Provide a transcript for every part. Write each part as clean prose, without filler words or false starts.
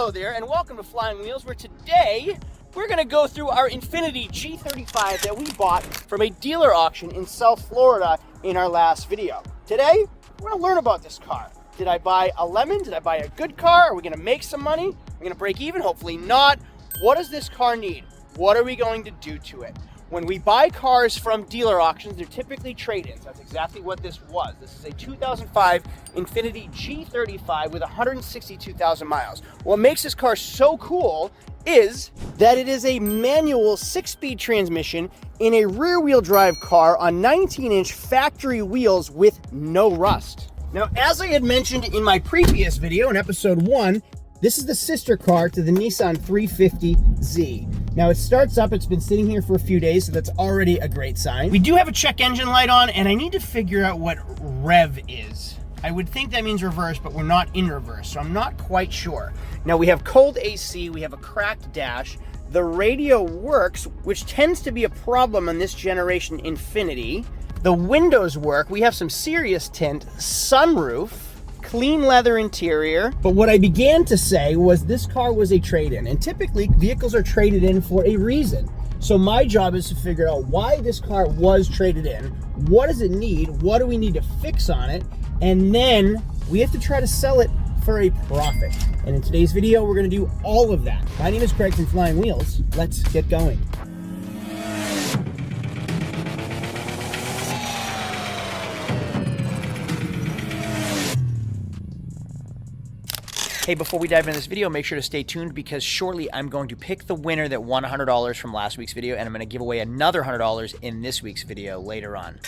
Hello there, and welcome to Flying Wheels, where today we're going to go through our Infiniti G35 that we bought from a dealer auction in South Florida in our last video. Today, we're going to learn about this car. Did I buy a lemon? Did I buy a good car? Are we going to make some money? Are we going to break even? Hopefully not. What does this car need? What are we going to do to it? When we buy cars from dealer auctions, they're typically trade-ins. That's exactly what this was. This is a 2005 Infiniti G35 with 162,000 miles. What makes this car so cool is that it is a manual 6-speed transmission in a rear-wheel drive car on 19-inch factory wheels with no rust. Now, as I had mentioned in my previous video in episode 1, this is the sister car to the Nissan 350Z. Now it starts up, it's been sitting here for a few days, so that's already a great sign. We do have a check engine light on, and I need to figure out what rev is. I would think that means reverse, but we're not in reverse, so I'm not quite sure. Now we have cold AC, we have a cracked dash. The radio works, which tends to be a problem on this generation Infiniti. The windows work, we have some serious tint, sunroof, clean leather interior. But what I began to say was this car was a trade-in, and typically vehicles are traded in for a reason. So my job is to figure out why this car was traded in, what does it need, what do we need to fix on it, and then we have to try to sell it for a profit. And in today's video, we're going to do all of that. My name is Craig from Flying Wheels. Let's get going. Hey, before we dive into this video, make sure to stay tuned because shortly I'm going to pick the winner that won $100 from last week's video, and I'm going to give away another $100 in this week's video later on.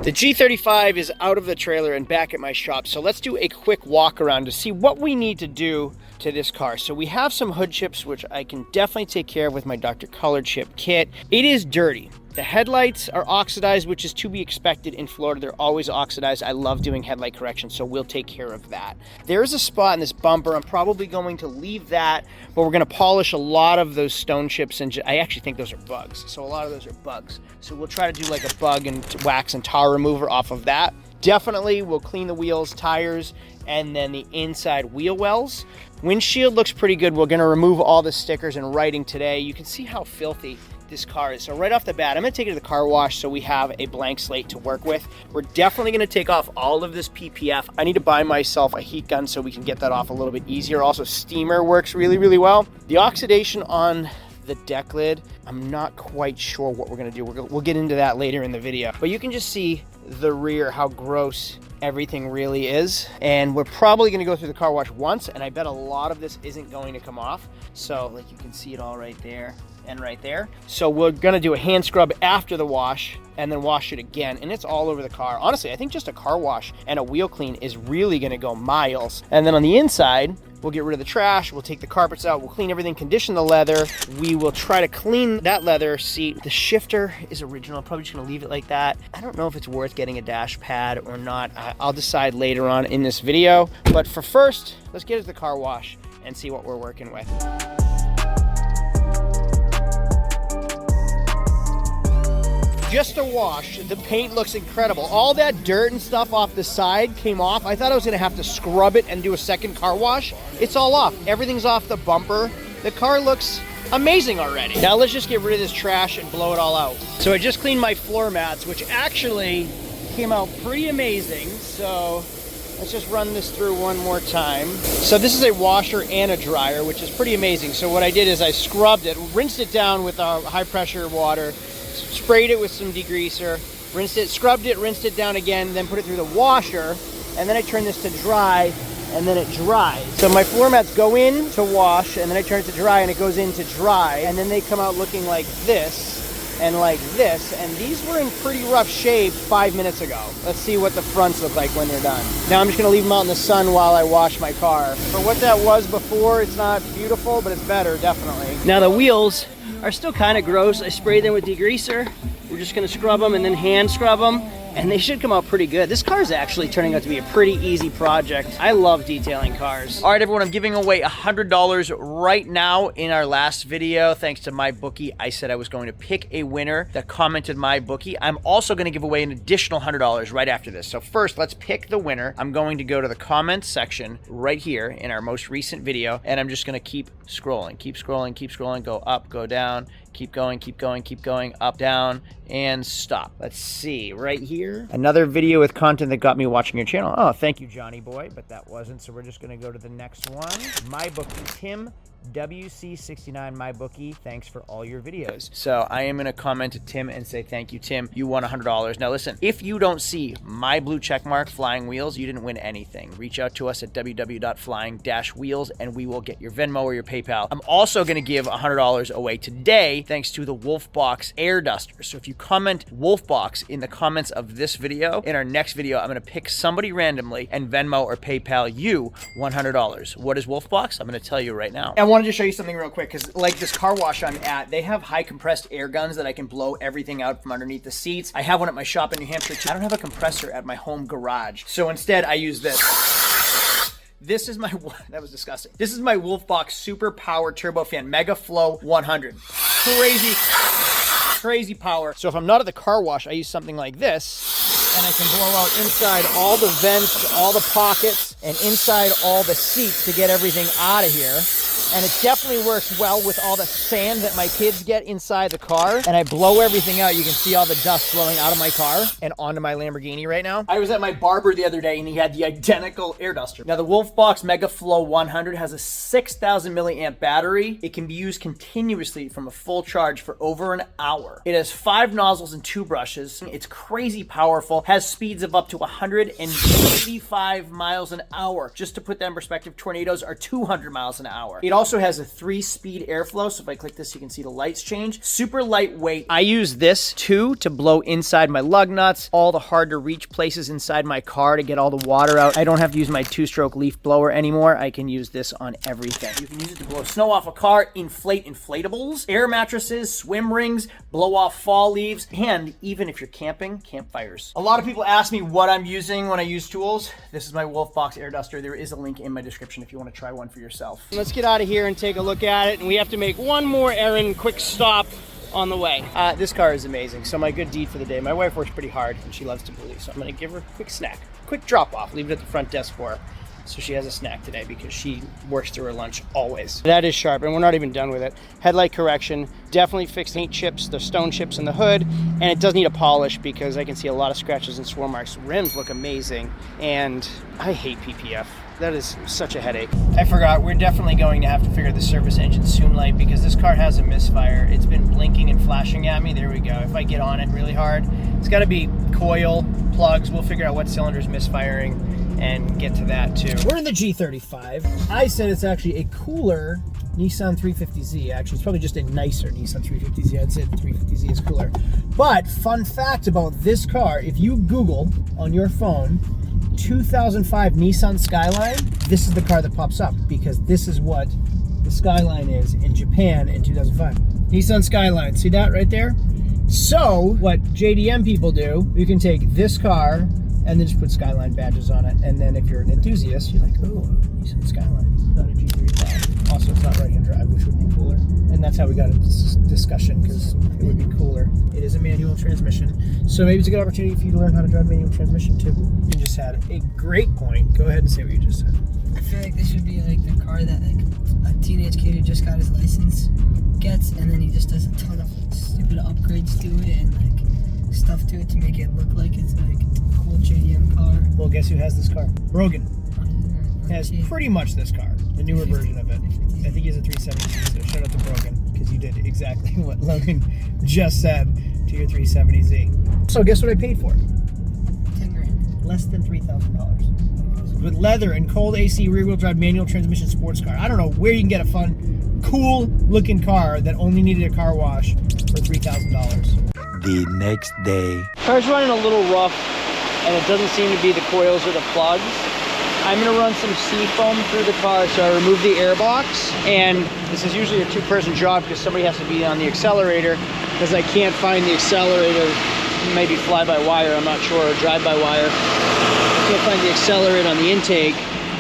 The G35 is out of the trailer and back at my shop, so let's do a quick walk around to see what we need to do to this car. So we have some hood chips, which I can definitely take care of with my Dr. Color chip kit. It is dirty. The headlights are oxidized, which is to be expected in Florida. They're always oxidized. I love doing headlight correction, so we'll take care of that. There is a spot in this bumper. I'm probably going to leave that, but we're going to polish a lot of those stone chips, and I actually think those are bugs. So a lot of those are bugs. So we'll try to do like a bug and wax and tar remover off of that. Definitely we'll clean the wheels, tires, and then the inside wheel wells. Windshield looks pretty good. We're going to remove all the stickers and writing today. You can see how filthy this car is. So right off the bat, I'm going to take it to the car wash so we have a blank slate to work with. We're definitely going to take off all of this PPF. I need to buy myself a heat gun so we can get that off a little bit easier. Also, steamer works really, really well. The oxidation on the deck lid, I'm not quite sure what we're going to do. We'll get into that later in the video. But you can just see the rear, how gross everything really is. And we're probably going to go through the car wash once, and I bet a lot of this isn't going to come off. So like you can see it all right there and right there. So we're gonna do a hand scrub after the wash and then wash it again, and it's all over the car. Honestly, I think just a car wash and a wheel clean is really gonna go miles. And then on the inside, we'll get rid of the trash, we'll take the carpets out, we'll clean everything, condition the leather. We will try to clean that leather seat. The shifter is original, probably just gonna leave it like that. I don't know if it's worth getting a dash pad or not. I'll decide later on in this video. But for first, let's get it to the car wash and see what we're working with. Just a wash, the paint looks incredible. All that dirt and stuff off the side came off. I thought I was gonna have to scrub it and do a second car wash. It's all off. Everything's off the bumper. The car looks amazing already. Now let's just get rid of this trash and blow it all out. So I just cleaned my floor mats, which actually came out pretty amazing. So let's just run this through one more time. So this is a washer and a dryer, which is pretty amazing. So what I did is I scrubbed it, rinsed it down with high pressure water, sprayed it with some degreaser, rinsed it, scrubbed it, rinsed it down again, then put it through the washer, and then I turn this to dry, and then it dries. So my floor mats go in to wash, and then I turn it to dry, and it goes into dry, and then they come out looking like this, and like this, and these were in pretty rough shape 5 minutes ago. Let's see what the fronts look like when they're done. Now I'm just gonna leave them out in the sun while I wash my car. For what that was before, it's not beautiful, but it's better, definitely. Now the wheels are still kind of gross. I sprayed them with degreaser. We're just gonna scrub them and then hand scrub them. and they should come out pretty good. This car is actually turning out to be a pretty easy project. I love detailing cars. All right, everyone, I'm giving away $100 right now. In our last video, thanks to MyBookie, I said I was going to pick a winner that commented MyBookie. I'm also going to give away an additional $100 right after this. So first, let's pick the winner. I'm going to go to the comments section right here in our most recent video, and I'm just going to keep scrolling, go up, go down, keep going, up, down, and stop. Let's see, right here. Another video with content that got me watching your channel. Oh, thank you, Johnny boy, but that wasn't, so we're just gonna go to the next one. MyBookie, Tim WC69 MyBookie, thanks for all your videos. So I am gonna comment to Tim and say, thank you, Tim, you won $100. Now listen, if you don't see my blue check mark, Flying Wheels, you didn't win anything. Reach out to us at www.flying-wheels and we will get your Venmo or your PayPal. I'm also gonna give $100 away today thanks to the Wolfbox air duster. So if you comment Wolfbox in the comments of this video, in our next video, I'm gonna pick somebody randomly and Venmo or PayPal you $100. What is Wolfbox? I'm gonna tell you right now. I wanted to show you something real quick because like this car wash I'm at, they have high compressed air guns that I can blow everything out from underneath the seats. I have one at my shop in New Hampshire too. I don't have a compressor at my home garage. So instead I use this. This is my, that was disgusting. This is my Wolfbox Super Power Turbo Fan Mega Flow 100. Crazy power. So if I'm not at the car wash, I use something like this, and I can blow out inside all the vents, all the pockets, and inside all the seats to get everything out of here. And it definitely works well with all the sand that my kids get inside the car. And I blow everything out. You can see all the dust blowing out of my car and onto my Lamborghini right now. I was at my barber the other day and he had the identical air duster. Now the Wolfbox Mega Flow 100 has a 6,000 milliamp battery. It can be used continuously from a full charge for over an hour. It has 5 nozzles and 2 brushes. It's crazy powerful, has speeds of up to 185 miles an hour. Just to put that in perspective, tornadoes are 200 miles an hour. It also has a 3-speed airflow, so if I click this, you can see the lights change. Super lightweight. I use this too to blow inside my lug nuts, all the hard to reach places inside my car to get all the water out. I don't have to use my 2-stroke leaf blower anymore. I can use this on everything. You can use it to blow snow off a car, inflate inflatables, air mattresses, swim rings, blow off fall leaves, and even if you're camping, campfires. A lot of people ask me what I'm using when I use tools. This is my Wolfbox air duster. There is a link in my description if you want to try one for yourself. Let's get out of here and take a look at it, and we have to make one more errand quick stop on the way. This car is amazing. So my good deed for the day, my wife works pretty hard and she loves to bully, so I'm gonna give her a quick snack, quick drop off, leave it at the front desk for her. So she has a snack today because she works through her lunch always. That is sharp, and we're not even done with it. Headlight correction, definitely fixed paint chips, the stone chips in the hood, and it does need a polish because I can see a lot of scratches and swirl marks. Rims look amazing, and I hate PPF. That is such a headache. I forgot, we're definitely going to have to figure the service engine soon light because this car has a misfire. It's been blinking and flashing at me. There we go. If I get on it really hard, it's got to be coil, plugs. We'll figure out what cylinder is misfiring and get to that too. We're in the G35. I said it's actually a cooler Nissan 350Z. Actually, it's probably just a nicer Nissan 350Z. I'd say the 350Z is cooler. But fun fact about this car, if you Google on your phone 2005 Nissan Skyline, this is the car that pops up because this is what the Skyline is in Japan in 2005. Nissan Skyline, see that right there? So what JDM people do, you can take this car and then just put Skyline badges on it. And then if you're an enthusiast, you're like, oh, Nissan Skyline, not a G35. Also, it's not right-hand drive, which would be cooler. And that's how we got into this discussion, because it would be cooler. It is a manual transmission. So maybe it's a good opportunity for you to learn how to drive manual transmission too. You just had a great point. Go ahead and say what you just said. I feel like this should be like the car that like a teenage kid who just got his license gets, and then he just does a ton of stupid upgrades to it and like stuff to it to make it look like it's like a cool JDM car. Well, guess who has this car? Brogan has pretty much this car, the newer version of it. I think he has a 370Z, so shout out to Brogan, because you did exactly what Logan just said to your 370Z. So guess what I paid for it? 10 grand. Less than $3,000. With leather and cold AC rear-wheel drive manual transmission sports car. I don't know where you can get a fun, cool looking car that only needed a car wash for $3,000. The next day. Car's running a little rough, and it doesn't seem to be the coils or the plugs. I'm gonna run some seafoam through the car, so I remove the airbox, and this is usually a two-person job because somebody has to be on the accelerator because I can't find the accelerator maybe fly-by-wire, I'm not sure, or drive-by-wire. I can't find the accelerator on the intake.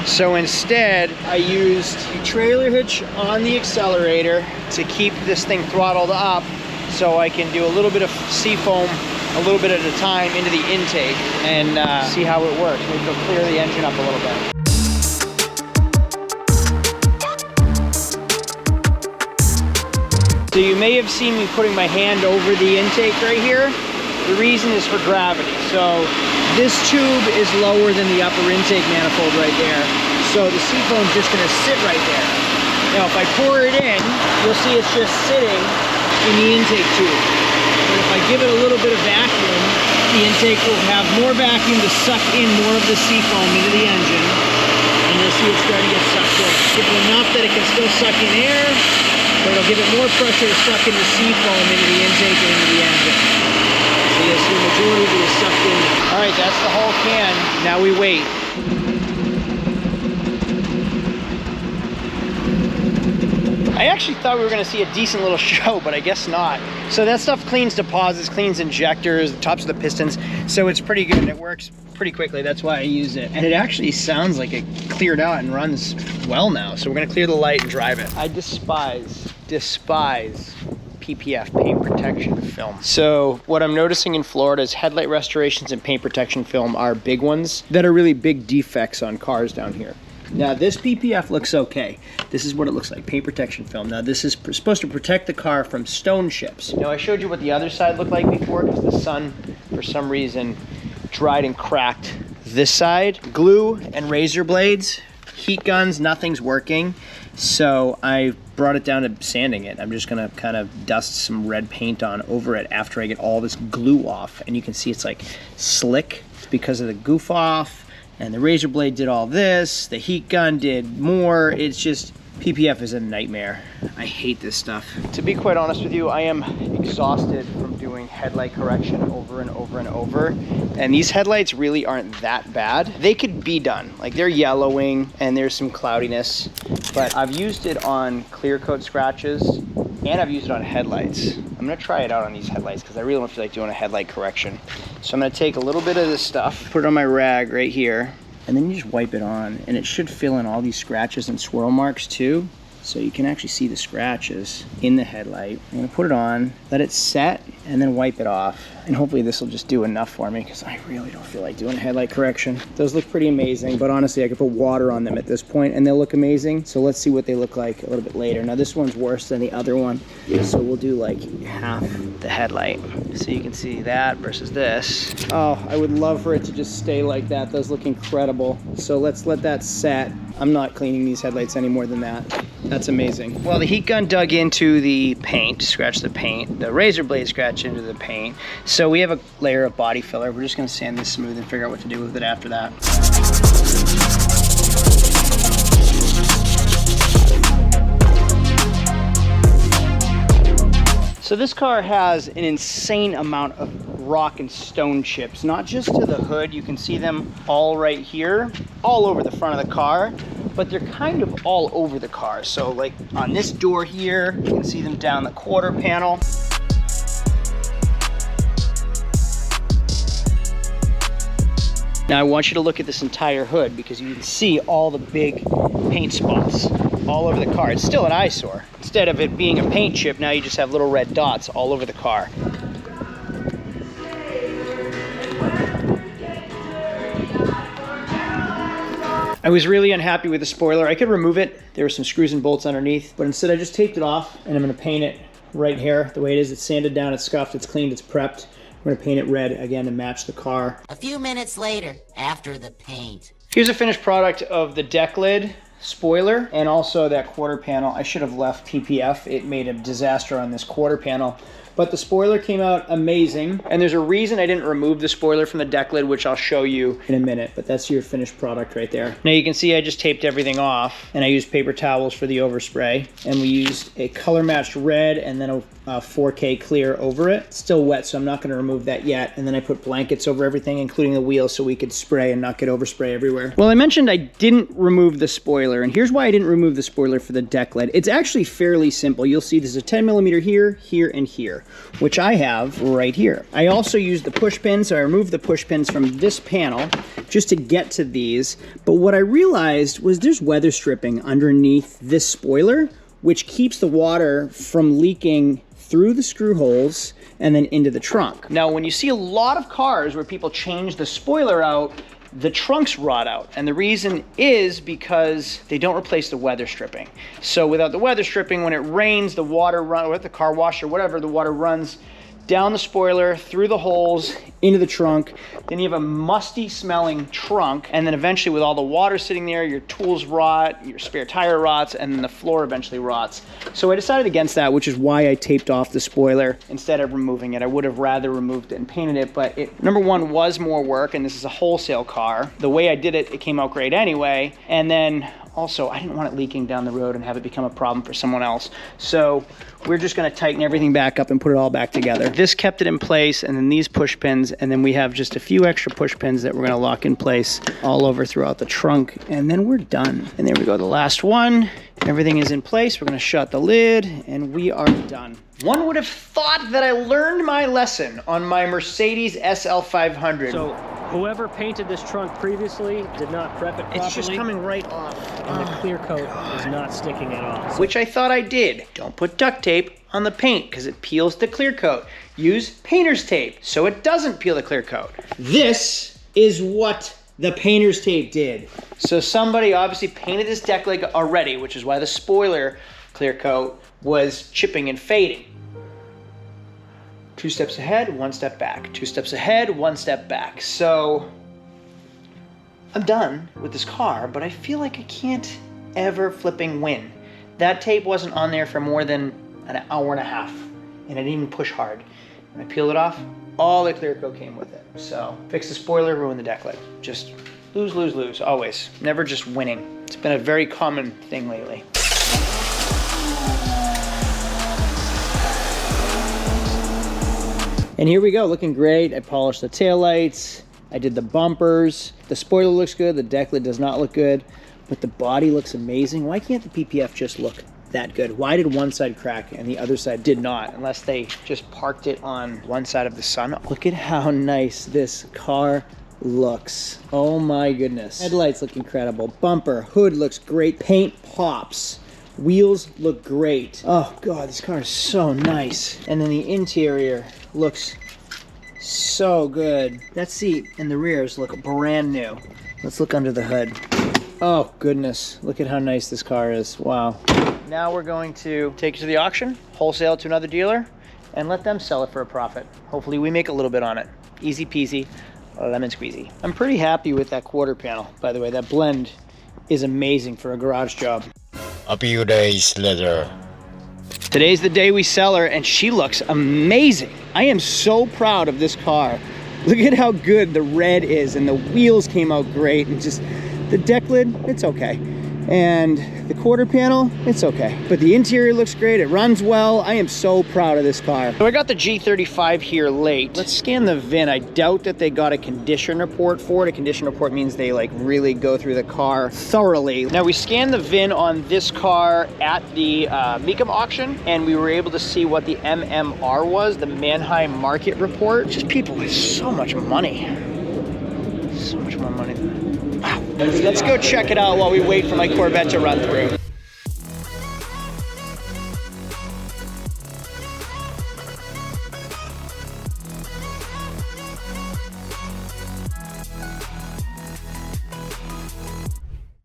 So instead, I used the trailer hitch on the accelerator to keep this thing throttled up so I can do a little bit of seafoam a little bit at a time into the intake and see how it works. Maybe it'll clear the engine up a little bit. So you may have seen me putting my hand over the intake right here. The reason is for gravity. So this tube is lower than the upper intake manifold right there. So the seafoam's just gonna sit right there. Now if I pour it in, you'll see it's just sitting in the intake tube. But if I give it a little bit of vacuum, the intake will have more vacuum to suck in more of the seafoam into the engine. And you'll see it's starting to get sucked in. Give it enough that it can still suck in air, but it'll give it more pressure to suck in the seafoam into the intake and into the engine. So you'll see the majority of it is sucked in. All right, that's the whole can. Now we wait. I actually thought we were gonna see a decent little show, but I guess not. So that stuff cleans deposits, cleans injectors, the tops of the pistons. So it's pretty good and it works pretty quickly. That's why I use it. And it actually sounds like it cleared out and runs well now. So we're gonna clear the light and drive it. I despise PPF, paint protection film. So what I'm noticing in Florida is headlight restorations and paint protection film are big ones that are really big defects on cars down here. Now this PPF looks okay. This is what it looks like, paint protection film. Now this is supposed to protect the car from stone chips. Now I showed you what the other side looked like before because the sun, for some reason, dried and cracked this side. Glue and razor blades, heat guns, nothing's working. So I brought it down to sanding it. I'm just gonna kind of dust some red paint on over it after I get all this glue off. And you can see it's like slick. It's because of the goof off. And the razor blade did all this, the heat gun did more. It's just, PPF is a nightmare. I hate this stuff. To be quite honest with you, I am exhausted from doing headlight correction over and over and over. And these headlights really aren't that bad. They could be done. Like they're yellowing and there's some cloudiness, but I've used it on clear coat scratches and I've used it on headlights. I'm gonna try it out on these headlights because I really don't feel like doing a headlight correction. So I'm gonna take a little bit of this stuff, put it on my rag right here, and then you just wipe it on and it should fill in all these scratches and swirl marks too. So you can actually see the scratches in the headlight. I'm gonna put it on, let it set, and then wipe it off. And hopefully this will just do enough for me because I really don't feel like doing a headlight correction. Those look pretty amazing, but honestly I could put water on them at this point and they'll look amazing. So let's see what they look like a little bit later. Now this one's worse than the other one. So we'll do like half the headlight. So you can see that versus this. Oh, I would love for it to just stay like that. Those look incredible. So let's let that set. I'm not cleaning these headlights any more than that. That's amazing. Well, the heat gun dug into the paint, scratched the paint. The razor blade scratched into the paint. So we have a layer of body filler. We're just gonna sand this smooth and figure out what to do with it after that. So this car has an insane amount of rock and stone chips, not just to the hood. You can see them all right here, all over the front of the car, but they're kind of all over the car. So like on this door here, you can see them down the quarter panel. Now I want you to look at this entire hood because you can see all the big paint spots all over the car. It's still an eyesore. Instead of it being a paint chip, now you just have little red dots all over the car. I was really unhappy with the spoiler. I could remove it. There were some screws and bolts underneath, but instead I just taped it off and I'm gonna paint it right here the way it is. It's sanded down, it's scuffed, it's cleaned, it's prepped. We're gonna paint it red again to match the car. A few minutes later, after the paint. Here's a finished product of the deck lid, spoiler, and also that quarter panel. I should have left PPF. It made a disaster on this quarter panel. But the spoiler came out amazing. And there's a reason I didn't remove the spoiler from the deck lid, which I'll show you in a minute. But that's your finished product right there. Now you can see I just taped everything off. And I used paper towels for the overspray. And we used a color matched red and then a 4K clear over it. It's still wet, so I'm not going to remove that yet. And then I put blankets over everything, including the wheels, so we could spray and not get overspray everywhere. Well, I mentioned I didn't remove the spoiler. And here's why I didn't remove the spoiler for the deck lid. It's actually fairly simple. You'll see there's a 10mm here, here, and here. which I have right here. I also use the push pins, so I removed the push pins from this panel just to get to these. But what I realized was there's weather stripping underneath this spoiler, which keeps the water from leaking through the screw holes and then into the trunk. Now, when you see a lot of cars where people change the spoiler out, the trunks rot out. And the reason is because they don't replace the weather stripping. So without the weather stripping, when it rains, the water runs, or at the car wash or whatever, the water runs down the spoiler, through the holes, into the trunk. Then you have a musty smelling trunk. And then eventually with all the water sitting there, your tools rot, your spare tire rots, and then the floor eventually rots. So I decided against that, which is why I taped off the spoiler instead of removing it. I would have rather removed it and painted it, but it, number one, was more work, and this is a wholesale car. The way I did it, it came out great anyway. And then also, I didn't want it leaking down the road and have it become a problem for someone else. So we're just gonna tighten everything back up and put it all back together. This kept it in place, and then these push pins, and then we have just a few extra push pins that we're gonna lock in place all over throughout the trunk, and then we're done. And there we go, the last one. Everything is in place. We're gonna shut the lid, and we are done. One would have thought that I learned my lesson on my Mercedes SL500. So whoever painted this trunk previously did not prep it properly. It's just coming right off. And the clear coat is not sticking at all. Which I thought I did. Don't put duct tape on the paint because it peels the clear coat. Use painter's tape so it doesn't peel the clear coat. This is what the painter's tape did. So somebody obviously painted this deck leg already, which is why the spoiler clear coat was chipping and fading. 2 steps ahead, 1 step back. 2 steps ahead, 1 step back. So I'm done with this car, but I feel like I can't ever flipping win. That tape wasn't on there for more than an hour and a half, and I didn't even push hard. When I peeled it off, all the clear coat came with it. So fix the spoiler, ruin the deck leg. Just lose, lose, lose, always. Never just winning. It's been a very common thing lately. And here we go, looking great. I polished the taillights, I did the bumpers. The spoiler looks good, the deck lid does not look good, but the body looks amazing. Why can't the PPF just look that good? Why did one side crack and the other side did not? Unless they just parked it on one side of the sun. Look at how nice this car looks. Oh my goodness. Headlights look incredible. Bumper, hood looks great. Paint pops. Wheels look great. Oh God, this car is so nice. And then the interior looks so good. That seat and the rears look brand new. Let's look under the hood. Oh goodness, look at how nice this car is. Wow. Now we're going to take it to the auction, wholesale it to another dealer, and let them sell it for a profit. Hopefully we make a little bit on it. Easy peasy, lemon squeezy. I'm pretty happy with that quarter panel, by the way. That blend is amazing for a garage job. A few days later. Today's the day we sell her, and she looks amazing. I am so proud of this car. Look at how good the red is, and the wheels came out great, and just the deck lid, it's okay. And the quarter panel, it's okay. But the interior looks great, it runs well. I am so proud of this car. So I got the G35 here late. Let's scan the VIN. I doubt that they got a condition report for it. A condition report means they like really go through the car thoroughly. Now we scanned the VIN on this car at the Mecum auction, and we were able to see what the MMR was, the Manheim Market Report. Just people with so much money. So much more money than that. Wow. Let's go check it out while we wait for my Corvette to run through.